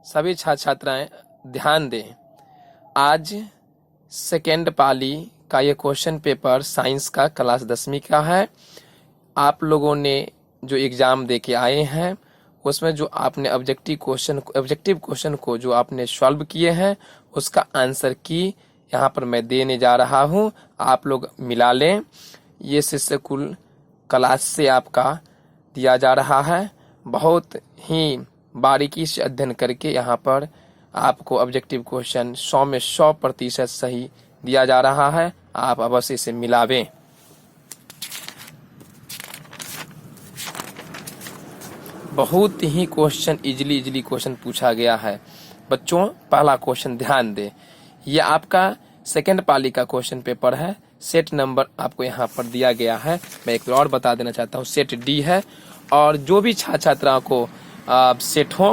सभी छात्र छात्राएं ध्यान दें। आज सेकेंड पाली का ये क्वेश्चन पेपर साइंस का क्लास 10वीं का है। आप लोगों ने जो एग्ज़ाम दे के आए हैं उसमें जो आपने ऑब्जेक्टिव क्वेश्चन को जो आपने सॉल्व किए हैं उसका आंसर की यहाँ पर मैं देने जा रहा हूँ। आप लोग मिला लें। ये शिष्य कुल क्लास से आपका दिया जा रहा है। बहुत ही बारीकी से अध्ययन करके यहाँ पर आपको ऑब्जेक्टिव क्वेश्चन 100 में 100% सही दिया जा रहा है। आप अवश्य इसे मिलावें। बहुत ही क्वेश्चन इजीली क्वेश्चन पूछा गया है बच्चों। पहला क्वेश्चन ध्यान दें, यह आपका सेकंड पाली का क्वेश्चन पेपर है। सेट नंबर आपको यहाँ पर दिया गया है। मैं एक और बता देना चाहता हूँ, सेट डी है। और जो भी छात्र छात्राओं को सेट हो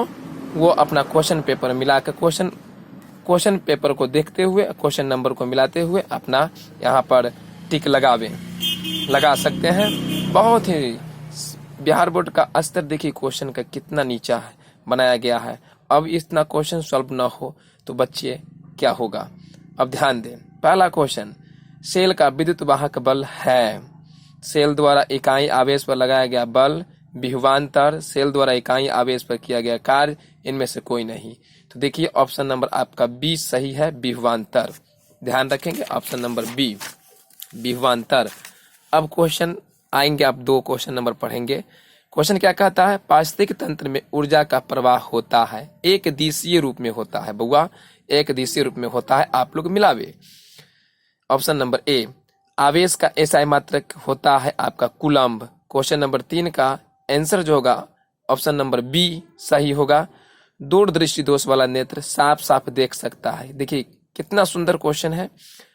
वो अपना क्वेश्चन पेपर मिलाकर क्वेश्चन पेपर को देखते हुए क्वेश्चन नंबर को मिलाते हुए अपना यहाँ पर टिक लगा सकते हैं। बहुत ही बिहार बोर्ड का स्तर देखिए क्वेश्चन का कितना नीचा है बनाया गया है। अब इतना क्वेश्चन सॉल्व ना हो तो बच्चे क्या होगा। अब ध्यान दें, पहला क्वेश्चन, सेल का विद्युत वाहक बल है। सेल द्वारा इकाई आवेश पर लगाया गया बल, विभवांतर, सेल द्वारा इकाई आवेश पर किया गया कार्य, इनमें से कोई नहीं। तो देखिए ऑप्शन नंबर आपका बी सही है, विभवांतर। ध्यान रखेंगे, ऑप्शन नंबर बी विभवांतर। अब क्वेश्चन आएंगे, आप 2 क्वेश्चन नंबर पढ़ेंगे। क्वेश्चन क्या कहता है, पारिस्थितिक तंत्र में ऊर्जा का प्रवाह होता है, एक दिशीय रूप में होता है। बउआ एक दिशीय रूप में होता है। आप लोग मिलावे। ऑप्शन नंबर ए, आवेश का एसआई मात्रक होता है आपका कूलम्ब। क्वेश्चन नंबर 3 का आंसर जो होगा ऑप्शन नंबर बी सही होगा। दूरदृष्टि दोष वाला नेत्र साफ साफ देख सकता है। देखिए कितना सुंदर क्वेश्चन है।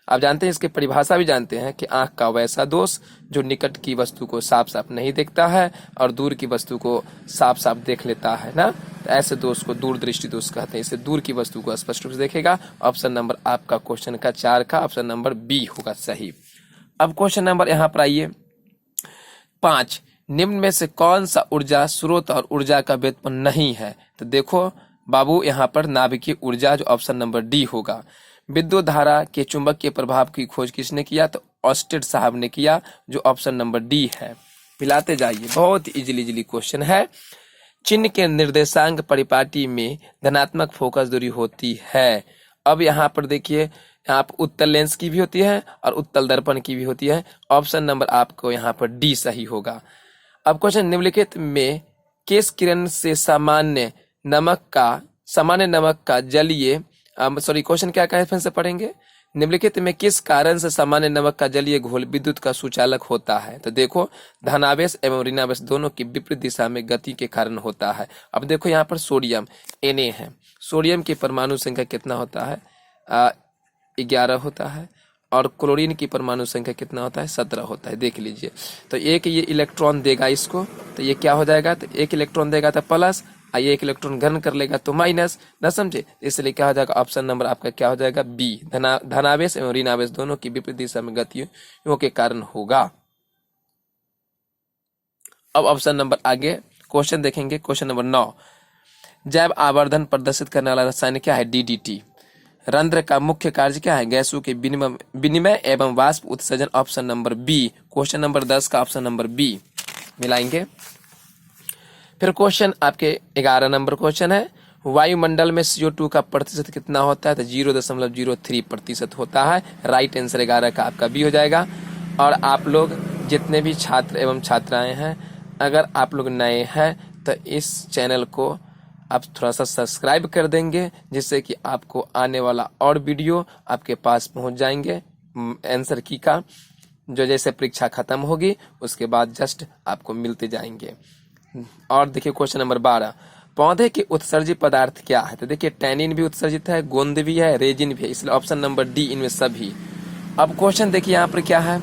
आप जानते हैं इसकी परिभाषा भी जानते हैं कि आंख का वैसा दोष जो निकट की वस्तु को साफ साफ नहीं देखता है और दूर की वस्तु को साफ साफ देख लेता है ना। तो ऐसे दोष को दूरदृष्टि दोष कहते हैं। इसे दूर की वस्तु को स्पष्ट रूप से देखेगा। ऑप्शन नंबर आपका क्वेश्चन का 4 का ऑप्शन नंबर बी होगा सही। अब क्वेश्चन नंबर यहाँ पर आइए 5, निम्न में से कौन सा ऊर्जा स्रोत और ऊर्जा का व्युत्पन्न नहीं है। तो देखो बाबू यहाँ पर नाभिकीय ऊर्जा जो ऑप्शन नंबर डी होगा। विद्युत धारा के चुंबकीय प्रभाव की खोज किसने किया, तो ऑस्टेड साहब ने किया, जो ऑप्शन नंबर डी है। पिलाते जाइए, बहुत इजीली क्वेश्चन है। चिन्ह के निर्देशांक परिपाटी में धनात्मक फोकस दूरी होती है। अब यहाँ पर देखिए, यहाँ पर उत्तल लेंस की भी होती है और उत्तल दर्पण की भी होती है। ऑप्शन नंबर आपको यहाँ पर डी सही होगा। अब क्वेश्चन, निम्नलिखित में किस किरण से सामान्य नमक का जलीय क्वेश्चन क्या कहे, फिर से पढ़ेंगे। निम्नलिखित में किस कारण से सामान्य नमक का जलीय घोल विद्युत का सुचालक होता है। तो देखो धनावेश एवं ऋणावेश दोनों की विपरीत दिशा में गति के कारण होता है। अब देखो यहाँ पर सोडियम Na है। सोडियम की परमाणु संख्या कितना होता है, 11 होता है। और क्लोरीन की परमाणु संख्या कितना होता है, 17 होता है। देख लीजिए, तो एक ये इलेक्ट्रॉन देगा इसको, तो ये क्या हो जाएगा, तो एक इलेक्ट्रॉन देगा तो प्लस, ये एक इलेक्ट्रॉन ग्रहण कर लेगा तो माइनस, ना समझे। इसलिए क्या हो जाएगा, ऑप्शन नंबर आपका क्या हो जाएगा, बी। धनावेश एवं ऋणावेश दोनों की विपरीत दिशा में गतियों के कारण होगा। अब ऑप्शन नंबर आगे क्वेश्चन देखेंगे। क्वेश्चन नंबर 9, जैव आवर्धन प्रदर्शित करने वाला रसायन क्या है, DDT। रंध्र का मुख्य कार्य क्या है, गैसों के विनिमय एवं वाष्प उत्सर्जन। Option number B. Question number 10 का ऑप्शन नंबर बी मिलाएंगे। फिर क्वेश्चन आपके 11 नंबर क्वेश्चन है, वायुमंडल में CO2 का प्रतिशत कितना होता है, तो 0.03% होता है। राइट आंसर 11 का आपका बी हो जाएगा। और आप लोग जितने भी छात्र एवं छात्राएं हैं, अगर आप लोग नए हैं तो इस चैनल को आप थोड़ा सा सब्सक्राइब कर देंगे, जिससे कि आपको आने वाला और वीडियो आपके पास पहुंच जाएंगे। आंसर की का जो जैसे परीक्षा खत्म होगी उसके बाद जस्ट आपको मिलते जाएंगे। और देखिए क्वेश्चन नंबर 12, पौधे के उत्सर्जित पदार्थ क्या है। तो देखिए टैनिन भी उत्सर्जित है, गोंद भी है, रेजिन भी है, इसलिए ऑप्शन नंबर डी इनमें सभी। अब क्वेश्चन देखिए यहाँ पर क्या है,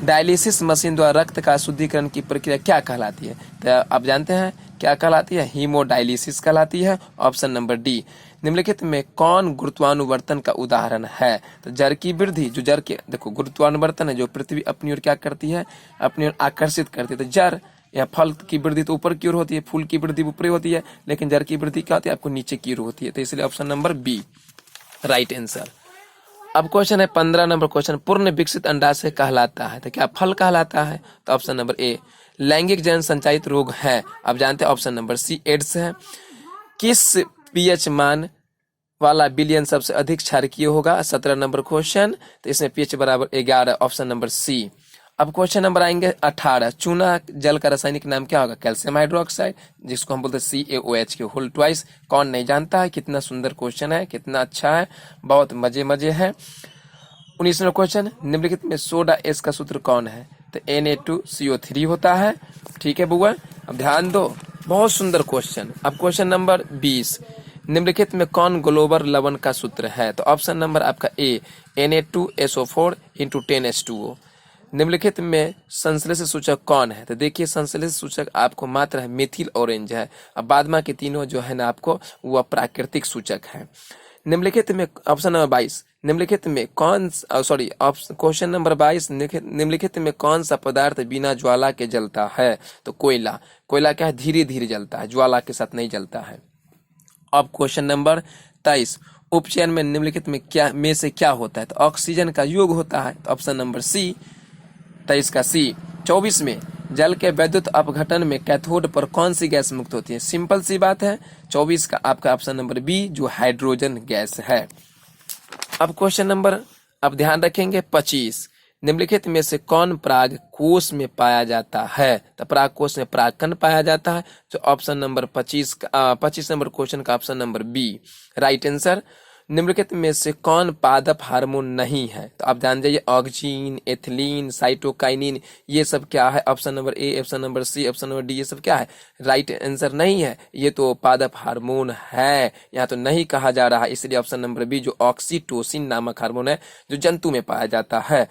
डायलिसिस मशीन द्वारा रक्त का शुद्धिकरण की प्रक्रिया क्या कहलाती है। तो आप जानते हैं क्या कहलाती है, हीमोडायलिसिस कहलाती है। Option number D. निम्नलिखित में कौन गुरुत्वानुवर्तन का उदाहरण है, तो जड़ की वृद्धि, जो जड़ के देखो गुरुत्वानुवर्तन है, जो पृथ्वी अपनी ओर क्या करती है, अपनी ओर आकर्षित करती है। तो जड़ यहाँ फल की वृद्धि तो ऊपर की ओर होती है, फूल की वृद्धि ऊपर होती है, लेकिन जड़ की वृद्धि क्या होती है, आपको नीचे की ओर होती है। तो इसलिए option number B right answer. अब क्वेश्चन है 15 नंबर क्वेश्चन, पूर्ण विकसित अंडाशय कहलाता है तो क्या फल कहलाता है? तो ऑप्शन नंबर ए लैंगिक जन संचालित रोग है। आप जानते हैं ऑप्शन नंबर सी एड्स है। किस पीएच मान वाला बिलियन सबसे अधिक क्षारकीय होगा? 17 नंबर क्वेश्चन, तो इसमें पीएच बराबर 11, ऑप्शन नंबर सी। अब क्वेश्चन नंबर आएंगे 18, चूना जल का रासायनिक नाम क्या होगा? कैल्शियम हाइड्रोक्साइड, जिसको हम बोलते हैं CaOH के होल ट्वाइस। कौन नहीं जानता है? कितना सुंदर क्वेश्चन है, कितना अच्छा है, बहुत मजे है। 19वां क्वेश्चन, निम्नलिखित में सोडा एस का सूत्र कौन है? तो Na2CO3 होता है। ठीक है बुआ, अब ध्यान दो, बहुत सुंदर क्वेश्चन। अब क्वेश्चन नंबर 20, निम्नलिखित में कौन ग्लोबल लवण का सूत्र है? तो ऑप्शन नंबर आपका ए Na2SO4 × 10H2O। निम्नलिखित में संश्लेषित सूचक कौन है? तो देखिए संश्लेषित सूचक आपको मात्र है मिथिल ऑरेंज है। अब बाद में के तीनों जो है ना आपको वह प्राकृतिक सूचक है। निम्नलिखित में ऑप्शन नंबर 22, निम्नलिखित में कौन क्वेश्चन नंबर 22, निम्नलिखित में कौन सा पदार्थ बिना ज्वाला के जलता है? तो कोयला। कोयला क्या है? धीरे धीरे जलता है, ज्वाला के साथ नहीं जलता है। अब क्वेश्चन नंबर 23, उपचयन में निम्नलिखित में से क्या होता है? तो ऑक्सीजन का योग होता है। तो ऑप्शन नंबर सी, 23 का सी। 24 में जल के वैद्युत अपघटन में कैथोड पर कौन सी गैस मुक्त होती है? सिंपल सी बात है, 24 का आपका ऑप्शन नंबर बी जो हाइड्रोजन गैस है। अब क्वेश्चन नंबर, अब ध्यान रखेंगे 25, निम्नलिखित में से कौन पराग कोष में पाया जाता है? तो पराग कोष में परागकण पाया जाता है। तो ऑप्शन नंबर 25 नंबर क्वेश्चन का option number B right answer. निम्नलिखित में से कौन पादप हार्मोन नहीं है? तो आप जान जाइए ऑक्सीन, एथिलीन, साइटोकाइनिन, ये सब क्या है? Option number A, option number C, option number D, ये सब क्या है? राइट आंसर नहीं है, ये तो पादप हार्मोन है, यहाँ तो नहीं कहा जा रहा है। इसलिए ऑप्शन नंबर बी जो ऑक्सीटोसिन नामक हार्मोन है जो जंतु में पाया जाता है।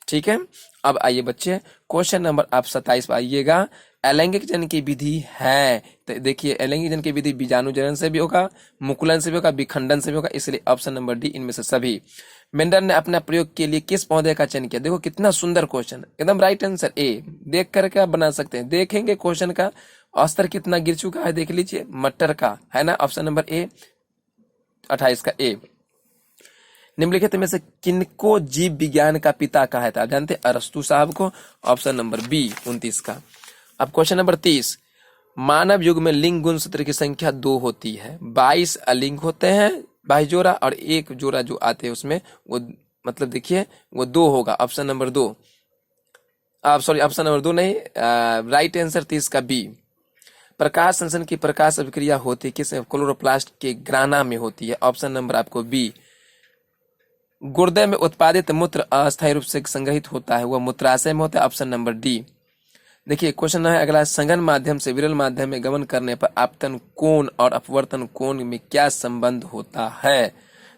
ठीक है, अब आइए बच्चे क्वेश्चन नंबर आप 27 पर आइएगा। अलैंगिक जन की विधि है, तो देखिए अलैंगिक जन की विधि बीजाणु जनन से भी होगा, मुकुलन से भी होगा, विखंडन से भी होगा, इसलिए ऑप्शन नंबर डी इनमें से सभी। मेंडल ने अपना प्रयोग के लिए किस पौधे का चयन किया? देखो कितना सुंदर क्वेश्चन, एकदम राइट आंसर ए। देख करके आप बना सकते हैं, देखेंगे क्वेश्चन का स्तर कितना गिर चुका है, देख लीजिए, मटर का है ना, ऑप्शन नंबर ए 28 का ए। निम्नलिखित में से किनको जीव विज्ञान का पिता कहा था? जानते हैं अरस्तु साहब को, ऑप्शन नंबर बी 29 का। अब क्वेश्चन नंबर 30, मानव युग में लिंग गुण सूत्र की संख्या 2 होती है, 22 अलिंग होते हैं 22 जोड़ा, और एक जोड़ा जो आते हैं उसमें वो मतलब देखिए वो 2 होगा, ऑप्शन नंबर 2। ऑप्शन नंबर 2 नहीं, राइट आंसर 30 का बी। प्रकाश संश्लेषण की प्रकाश अभिक्रिया होती है किस? क्लोरोप्लास्ट के ग्राना में होती है, ऑप्शन नंबर आपको बी। गुर्दे में उत्पादित मूत्र अस्थायी रूप से संग्रहित होता है, वह मूत्राशय में होता है, ऑप्शन नंबर डी। देखिए क्वेश्चन है अगला, सघन माध्यम से विरल माध्यम में गमन करने पर आपतन कोण और अपवर्तन कोण में क्या संबंध होता है?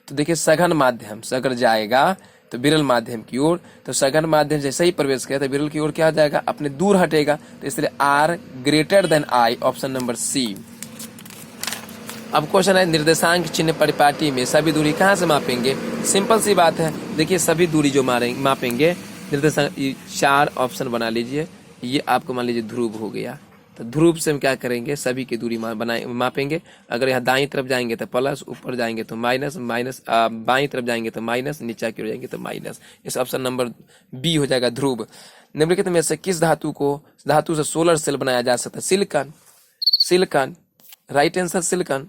तो देखिए सघन माध्यम से अगर जाएगा तो विरल माध्यम की ओर, तो सघन माध्यम जैसे ही प्रवेश किया तो विरल की ओर क्या हो जाएगा? अपने दूर हटेगा, तो इसलिए R greater than I, option number C. अब क्वेश्चन है निर्देशांक चिन्ह परिपाटी में सभी दूरी कहाँ से मापेंगे? सिंपल सी बात है, देखिए सभी दूरी जो मापेंगे निर्देशांक 4 ऑप्शन बना लीजिए। ये आपको मान लीजिए ध्रुव हो गया, तो ध्रुव से हम क्या करेंगे? सभी की दूरी मापेंगे। अगर यहाँ दाईं तरफ जाएंगे तो प्लस, ऊपर जाएंगे तो माइनस, बाईं तरफ जाएंगे तो माइनस, नीचे की ओर जाएंगे तो माइनस। इस ऑप्शन नंबर बी हो जाएगा ध्रुव। निम्नलिखित में से किस धातु से सोलर सेल बनाया जा सकता है? Silicon. Silicon right answer silicon.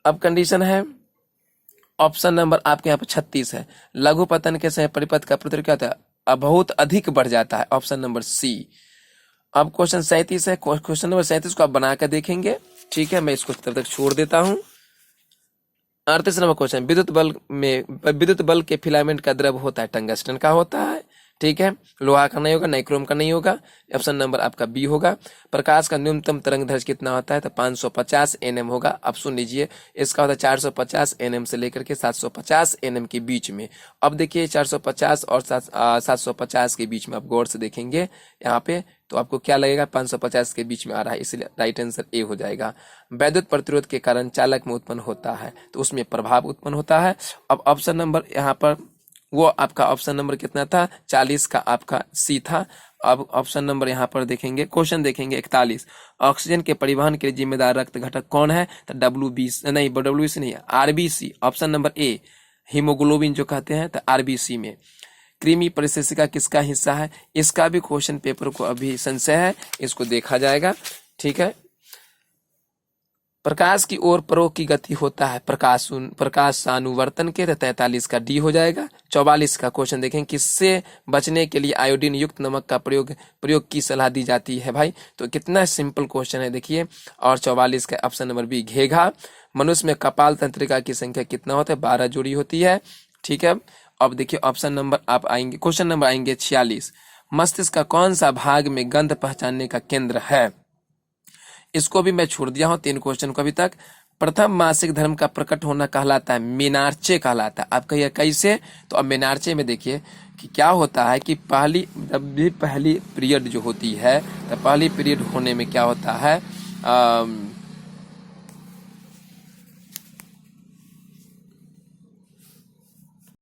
अब कंडीशन है ऑप्शन नंबर आपके यहाँ पर 36 है, लघु पतन के समय परिपथ का प्रतिरोध क्या होता है? बहुत अधिक बढ़ जाता है, ऑप्शन नंबर सी। अब क्वेश्चन 37 है, क्वेश्चन नंबर 37 को आप बना कर देखेंगे। ठीक है, मैं इसको तब तक छोड़ देता हूँ। 38 नंबर क्वेश्चन, विद्युत बल्ब के फिलामेंट का द्रव होता है, टंगस्टन का होता है। ठीक है, लोहा का नहीं होगा, नाइक्रोम का नहीं होगा, ऑप्शन नंबर आपका बी होगा। प्रकाश का न्यूनतम तरंग दैर्घ्य कितना होता है? तो 550 nm होगा। अब सुन लीजिए, इसका होता है 450 nm से लेकर के 750 nm के बीच में। अब देखिए 450 और 750 के बीच में आप गौर से देखेंगे यहाँ पे, तो आपको क्या लगेगा? 550 के बीच में आ रहा है, इसलिए राइट आंसर ए हो जाएगा। वैद्युत प्रतिरोध के कारण चालक में उत्पन्न होता है, तो उसमें प्रभाव उत्पन्न होता है। अब ऑप्शन नंबर यहाँ पर वो आपका ऑप्शन नंबर कितना था? 40 का आपका सी था। अब ऑप्शन नंबर यहाँ पर देखेंगे, क्वेश्चन देखेंगे 41, ऑक्सीजन के परिवहन के लिए जिम्मेदार रक्त घटक कौन है? तो WBC नहीं, WBC नहीं है, RBC। ऑप्शन नंबर ए हीमोग्लोबिन जो कहते हैं, तो RBC में। कृमि परिशिष्टिका किसका हिस्सा है? इसका भी क्वेश्चन पेपर को अभी संशय है, इसको देखा जाएगा। ठीक है, प्रकाश की ओर प्रयोग की गति होता है प्रकाशानुवर्तन के, 43 का डी हो जाएगा। 44 का क्वेश्चन देखें, किससे बचने के लिए आयोडीन युक्त नमक का प्रयोग की सलाह दी जाती है भाई? तो कितना सिंपल क्वेश्चन है देखिए। और 44 का ऑप्शन नंबर बी घेघा। मनुष्य में कपाल तंत्रिका की संख्या कितना होता है? 12 जोड़ी होती है। ठीक है, अब देखिए ऑप्शन नंबर आप आएंगे, क्वेश्चन नंबर आएंगे 46, मस्तिष्क का कौन सा भाग में गंध पहचानने का केंद्र है? इसको भी मैं छोड़ दिया हूं 3 क्वेश्चन को अभी तक। प्रथम मासिक धर्म का प्रकट होना कहलाता है मेनार्चे कहलाता है। आप कहिए कैसे? तो अब मेनार्चे में देखिए कि क्या होता है कि पहली पीरियड जो होती है, तो पहली पीरियड होने में क्या होता है,